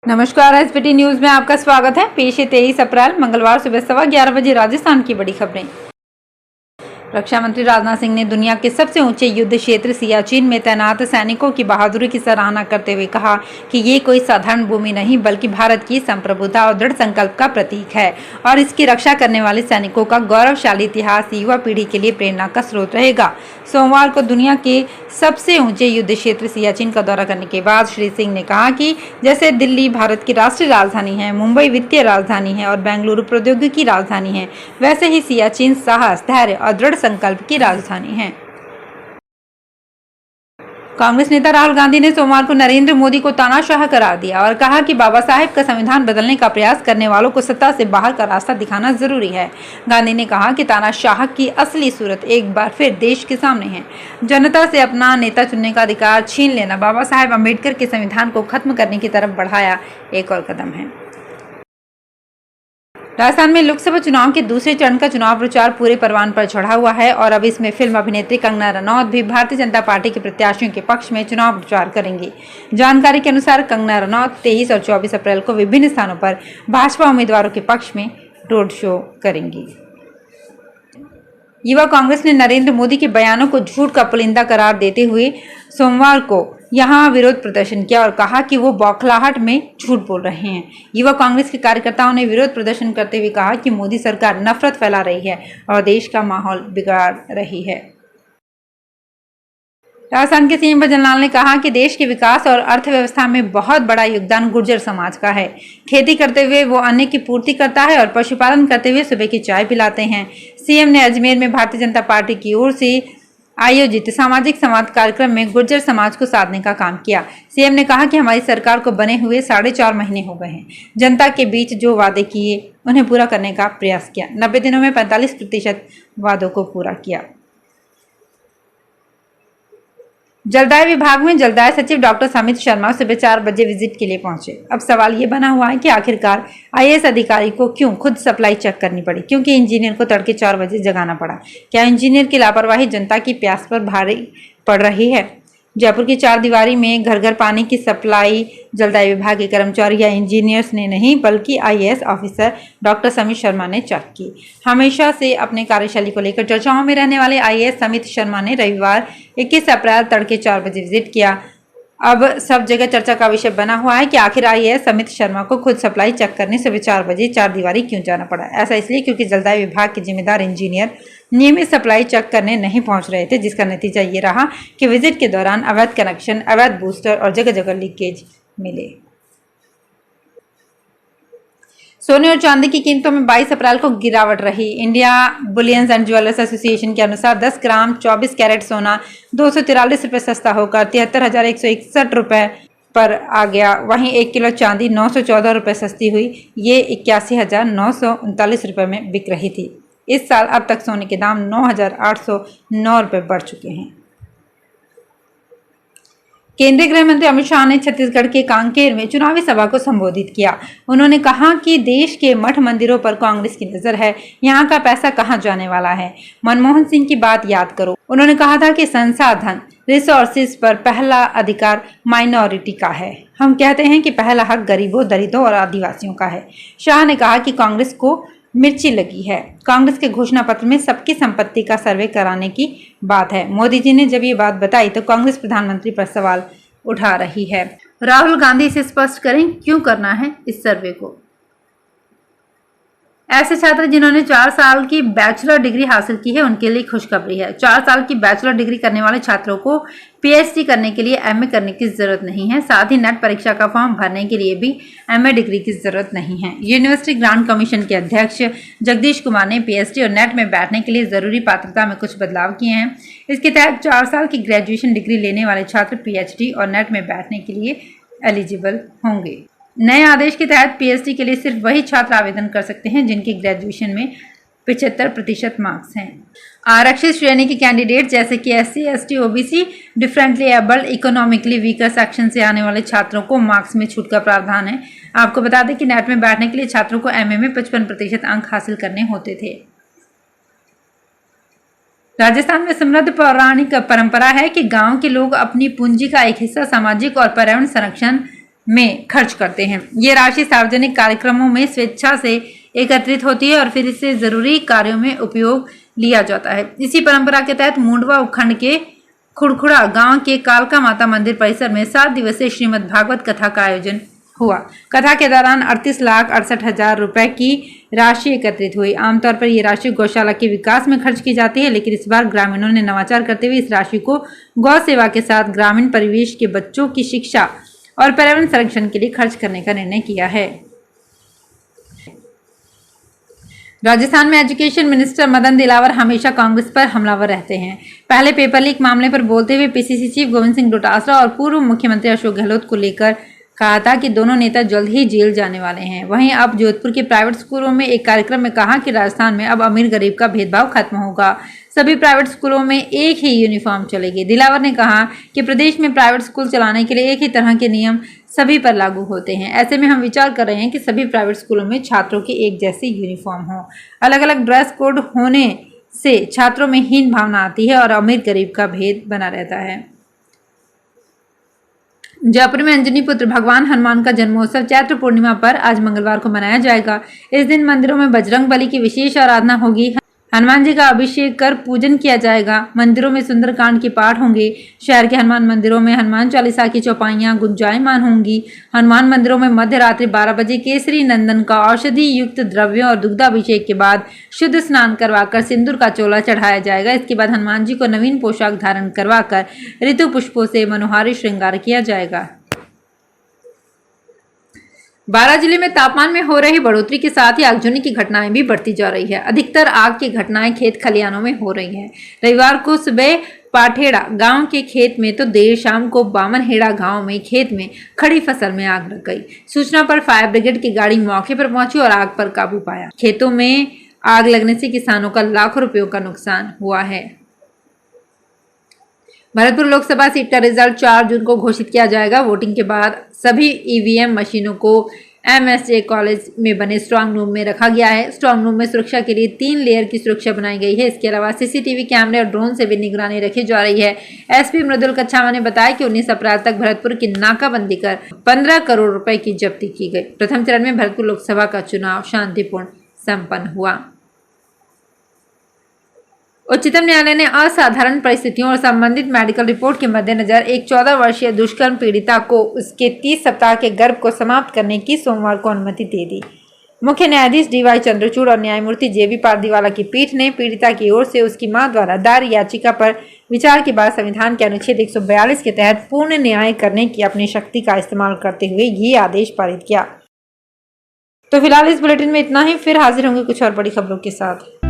नमस्कार, SBT news में आपका स्वागत है। पेश है 23 अप्रैल मंगलवार सुबह 11:15 बजे राजस्थान की बड़ी खबरें। रक्षा मंत्री राजनाथ सिंह ने दुनिया के सबसे ऊंचे युद्ध क्षेत्र सियाचिन में तैनात सैनिकों की बहादुरी की सराहना करते हुए कहा कि ये कोई साधारण भूमि नहीं बल्कि भारत की संप्रभुता और दृढ़ संकल्प का प्रतीक है और इसकी रक्षा करने वाले सैनिकों का गौरवशाली इतिहास युवा पीढ़ी के लिए प्रेरणा का स्रोत रहेगा। सोमवार को दुनिया के सबसे ऊंचे युद्ध क्षेत्र सियाचिन का दौरा करने के बाद श्री सिंह ने कहा कि जैसे दिल्ली भारत की राष्ट्रीय राजधानी है, मुंबई वित्तीय राजधानी है और बेंगलुरु प्रौद्योगिकी राजधानी है, वैसे ही सियाचिन साहस, धैर्य और दृढ़ संकल्प की राजधानी है। कांग्रेस नेता राहुल गांधी ने सोमवार को नरेंद्र मोदी को तानाशाह करार दिया और कहा कि बाबा साहेब का संविधान बदलने का प्रयास करने वालों को सत्ता से बाहर का रास्ता दिखाना जरूरी है। गांधी ने कहा कि तानाशाह की असली सूरत एक बार फिर देश के सामने है। जनता से अपना नेता चुनने का अधिकार छीन लेना बाबा साहेब अम्बेडकर के संविधान को खत्म करने की तरफ बढ़ाया एक और कदम है। राजस्थान में लोकसभा चुनाव के दूसरे चरण का चुनाव प्रचार पूरे परवान पर चढ़ा हुआ है और अब इसमें फिल्म अभिनेत्री कंगना रनौत भी भारतीय जनता पार्टी के प्रत्याशियों के पक्ष में चुनाव प्रचार करेंगी। जानकारी के अनुसार कंगना रनौत 23 और 24 अप्रैल को विभिन्न स्थानों पर भाजपा उम्मीदवारों के पक्ष में रोड शो करेंगी। युवा कांग्रेस ने नरेंद्र मोदी के बयानों को झूठ का पुलिंदा करार देते हुए सोमवार को यहां विरोध प्रदर्शन किया और कहा कि वो बौखलाहट में झूठ बोल रहे हैं। युवा कांग्रेस के कार्यकर्ताओं ने विरोध प्रदर्शन करते हुए कहा कि मोदी सरकार नफरत फैला रही है और देश का माहौल बिगाड़ रही है। राजस्थान के सीएम भजनलाल ने कहा कि देश के विकास और अर्थव्यवस्था में बहुत बड़ा योगदान गुर्जर समाज का है। खेती करते हुए वो अन्न की पूर्ति करता है और पशुपालन करते हुए सुबह की चाय पिलाते हैं। सीएम ने अजमेर में भारतीय जनता पार्टी की ओर से आयोजित सामाजिक संवाद कार्यक्रम में गुर्जर समाज को साधने का काम किया। सीएम ने कहा कि हमारी सरकार को बने हुए 4.5 महीने हो गए हैं। जनता के बीच जो वादे किए उन्हें पूरा करने का प्रयास किया। 90 दिनों में 45% वादों को पूरा किया। जलदाय विभाग में जलदाय सचिव डॉक्टर समित शर्मा सुबह 4 बजे विजिट के लिए पहुंचे। अब सवाल ये बना हुआ है कि आखिरकार आईएएस अधिकारी को क्यों खुद सप्लाई चेक करनी पड़ी, क्योंकि इंजीनियर को तड़के 4 बजे जगाना पड़ा। क्या इंजीनियर की लापरवाही जनता की प्यास पर भारी पड़ रही है? जयपुर की 4 दीवारी में घर घर पानी की सप्लाई जलदाय विभाग के कर्मचारी या इंजीनियर्स ने नहीं बल्कि IAS officer doctor Samit Sharma ने चेक की। हमेशा से अपने कार्यशैली को लेकर चर्चाओं में रहने वाले आईएएस समित शर्मा ने रविवार 21 अप्रैल तड़के 4 बजे विजिट किया। अब सब जगह चर्चा का विषय बना हुआ है कि आखिर आईएएस समित शर्मा को खुद सप्लाई चेक करने सुबह 4 बजे 4 दीवारी क्यों जाना पड़ा। ऐसा इसलिए क्योंकि जलदाय विभाग के जिम्मेदार इंजीनियर नियमित सप्लाई चेक करने नहीं पहुंच रहे थे, जिसका नतीजा ये रहा कि विजिट के दौरान अवैध कनेक्शन, अवैध बूस्टर और जगह जगह लीकेज मिले। सोने और चांदी की कीमतों में 22 अप्रैल को गिरावट रही। India bullions and jewellers association के अनुसार 10 ग्राम 24 कैरेट सोना 243 रुपये सस्ता होकर 73,161 रुपये पर आ गया। वहीं 1 किलो चांदी 914 रुपये सस्ती हुई। ये 81,939 रुपये में बिक रही थी। इस साल अब तक सोने के दाम 9,809 रुपये बढ़ चुके हैं। केंद्रीय गृह मंत्री अमित शाह ने छत्तीसगढ़ के कांकेर में चुनावी सभा को संबोधित किया। उन्होंने कहा कि देश के मठ मंदिरों पर कांग्रेस की नजर है, यहाँ का पैसा कहाँ जाने वाला है। मनमोहन सिंह की बात याद करो। उन्होंने कहा था कि संसाधन रिसोर्सेज पर पहला अधिकार माइनॉरिटी का है। हम कहते हैं कि पहला हक गरीबों, दलितों और आदिवासियों का है। शाह ने कहा कि कांग्रेस को मिर्ची लगी है। कांग्रेस के घोषणा पत्र में सबकी संपत्ति का सर्वे कराने की बात है। मोदी जी ने जब ये बात बताई तो कांग्रेस प्रधानमंत्री पर सवाल उठा रही है। राहुल गांधी इसे स्पष्ट करें क्यों करना है इस सर्वे को। ऐसे छात्र जिन्होंने 4 साल की बैचलर डिग्री हासिल की है उनके लिए खुशखबरी है। 4 साल की बैचलर डिग्री करने वाले छात्रों को पीएचडी करने के लिए एमए करने की जरूरत नहीं है। साथ ही नेट परीक्षा का फॉर्म भरने के लिए भी एमए डिग्री की जरूरत नहीं है। यूनिवर्सिटी ग्रांट कमीशन के अध्यक्ष जगदीश कुमार ने पीएचडी और नेट में बैठने के लिए जरूरी पात्रता में कुछ बदलाव किए हैं। इसके तहत 4 साल की ग्रेजुएशन डिग्री लेने वाले छात्र पीएचडी और नेट में बैठने के लिए एलिजिबल होंगे। नए आदेश के तहत पीएचडी के लिए सिर्फ वही छात्र आवेदन कर सकते हैं जिनके ग्रेजुएशन में 75% मार्क्स हैं। आरक्षित श्रेणी के कैंडिडेट जैसे कि SC, ST, OBC, differently abled, economically weaker section से आने वाले छात्रों को मार्क्स में छूट का प्रावधान है। आपको बता दें कि नेट में बैठने के लिए छात्रों को एमए में 55% अंक हासिल करने होते थे। राजस्थान में समृद्ध पौराणिक परंपरा है कि गांव के लोग अपनी पूंजी का एक हिस्सा सामाजिक और पर्यावरण संरक्षण में खर्च करते हैं। ये राशि सार्वजनिक कार्यक्रमों में स्वेच्छा से एकत्रित होती है और फिर इसे जरूरी कार्यों में उपयोग लिया जाता है। इसी परंपरा के तहत मुंडवा उपखंड के खुड़खुड़ा गांव के कालका माता मंदिर परिसर में 7 दिवसीय श्रीमद् भागवत कथा का आयोजन हुआ। कथा के दौरान 38,68,000 रुपए की राशि एकत्रित हुई। आमतौर पर ये राशि गौशाला के विकास में खर्च की जाती है, लेकिन इस बार ग्रामीणों ने नवाचार करते हुए इस राशि को गौ सेवा के साथ ग्रामीण परिवेश के बच्चों की शिक्षा और पर्यावरण संरक्षण के लिए खर्च करने का निर्णय किया है। राजस्थान में एजुकेशन मिनिस्टर मदन दिलावर हमेशा कांग्रेस पर हमलावर रहते हैं। पहले पेपर लीक मामले पर बोलते हुए पीसीसी चीफ गोविंद सिंह डोटासरा और पूर्व मुख्यमंत्री अशोक गहलोत को लेकर कहा था कि दोनों नेता जल्द ही जेल जाने वाले हैं। वहीं अब जोधपुर के प्राइवेट स्कूलों में एक कार्यक्रम में कहा कि राजस्थान में अब अमीर गरीब का भेदभाव खत्म होगा, सभी प्राइवेट स्कूलों में एक ही यूनिफॉर्म चलेगी। दिलावर ने कहा कि प्रदेश में प्राइवेट स्कूल चलाने के लिए एक ही तरह के नियम सभी पर लागू होते हैं। ऐसे में हम विचार कर रहे हैं कि सभी प्राइवेट स्कूलों में छात्रों की एक जैसी यूनिफॉर्म हो। अलग अलग ड्रेस कोड होने से छात्रों में हीन भावना आती है और अमीर गरीब का भेद बना रहता है। जयपुर में अंजनी पुत्र भगवान हनुमान का जन्मोत्सव चैत्र पूर्णिमा पर आज मंगलवार को मनाया जाएगा। इस दिन मंदिरों में बजरंग बली की विशेष आराधना होगी। हनुमान जी का अभिषेक कर पूजन किया जाएगा। मंदिरों में सुंदरकांड के पाठ होंगे। शहर के हनुमान मंदिरों में हनुमान चालीसा की चौपाइयां गुंजायमान होंगी। हनुमान मंदिरों में मध्य रात्रि 12 बजे केसरी नंदन का औषधि युक्त द्रव्यों और दुग्धाभिषेक के बाद शुद्ध स्नान करवाकर सिंदूर का चोला चढ़ाया जाएगा। इसके बाद हनुमान जी को नवीन पोशाक धारण करवाकर ऋतु पुष्पों से मनोहारी श्रृंगार किया जाएगा। बारां जिले में तापमान में हो रही बढ़ोतरी के साथ ही आगजनी की घटनाएं भी बढ़ती जा रही है। अधिकतर आग की घटनाएं खेत खलिहानों में हो रही हैं। रविवार को सुबह पाठेड़ा गांव के खेत में तो देर शाम को बामनहेड़ा गांव में खेत में खड़ी फसल में आग लग गई। सूचना पर फायर ब्रिगेड की गाड़ी मौके पर पहुंची और आग पर काबू पाया। खेतों में आग लगने से किसानों का लाखों रुपयों का नुकसान हुआ है। भरतपुर लोकसभा सीट का रिजल्ट 4 जून को घोषित किया जाएगा। वोटिंग के बाद सभी ईवीएम मशीनों को एमएसजे कॉलेज में बने स्ट्रांग रूम में रखा गया है। स्ट्रांग रूम में सुरक्षा के लिए 3 लेयर की सुरक्षा बनाई गई है। इसके अलावा सीसीटीवी कैमरे और ड्रोन से भी निगरानी रखी जा रही है। एसपी मृदुल कच्छावा ने बताया कि 19 अप्रैल तक भरतपुर की नाकाबंदी कर 15 करोड़ रुपए की जब्ती की गई। प्रथम चरण में भरतपुर लोकसभा का चुनाव शांतिपूर्ण संपन्न हुआ। उच्चतम न्यायालय ने असाधारण परिस्थितियों और संबंधित मेडिकल रिपोर्ट के मद्देनजर एक 14 वर्षीय दुष्कर्म पीड़िता को उसके 30 सप्ताह के गर्भ को समाप्त करने की सोमवार को अनुमति दे दी। मुख्य न्यायाधीश डीवाई चंद्रचूड़ और न्यायमूर्ति जेबी पारदीवाला की पीठ ने पीड़िता की ओर से उसकी मां द्वारा दायर याचिका पर विचार के बाद संविधान के अनुच्छेद 142 के तहत पूर्ण न्याय करने की अपनी शक्ति का इस्तेमाल करते हुए ये आदेश पारित किया। तो फिलहाल इस बुलेटिन में इतना ही। फिर हाजिर होंगे कुछ और बड़ी खबरों के साथ।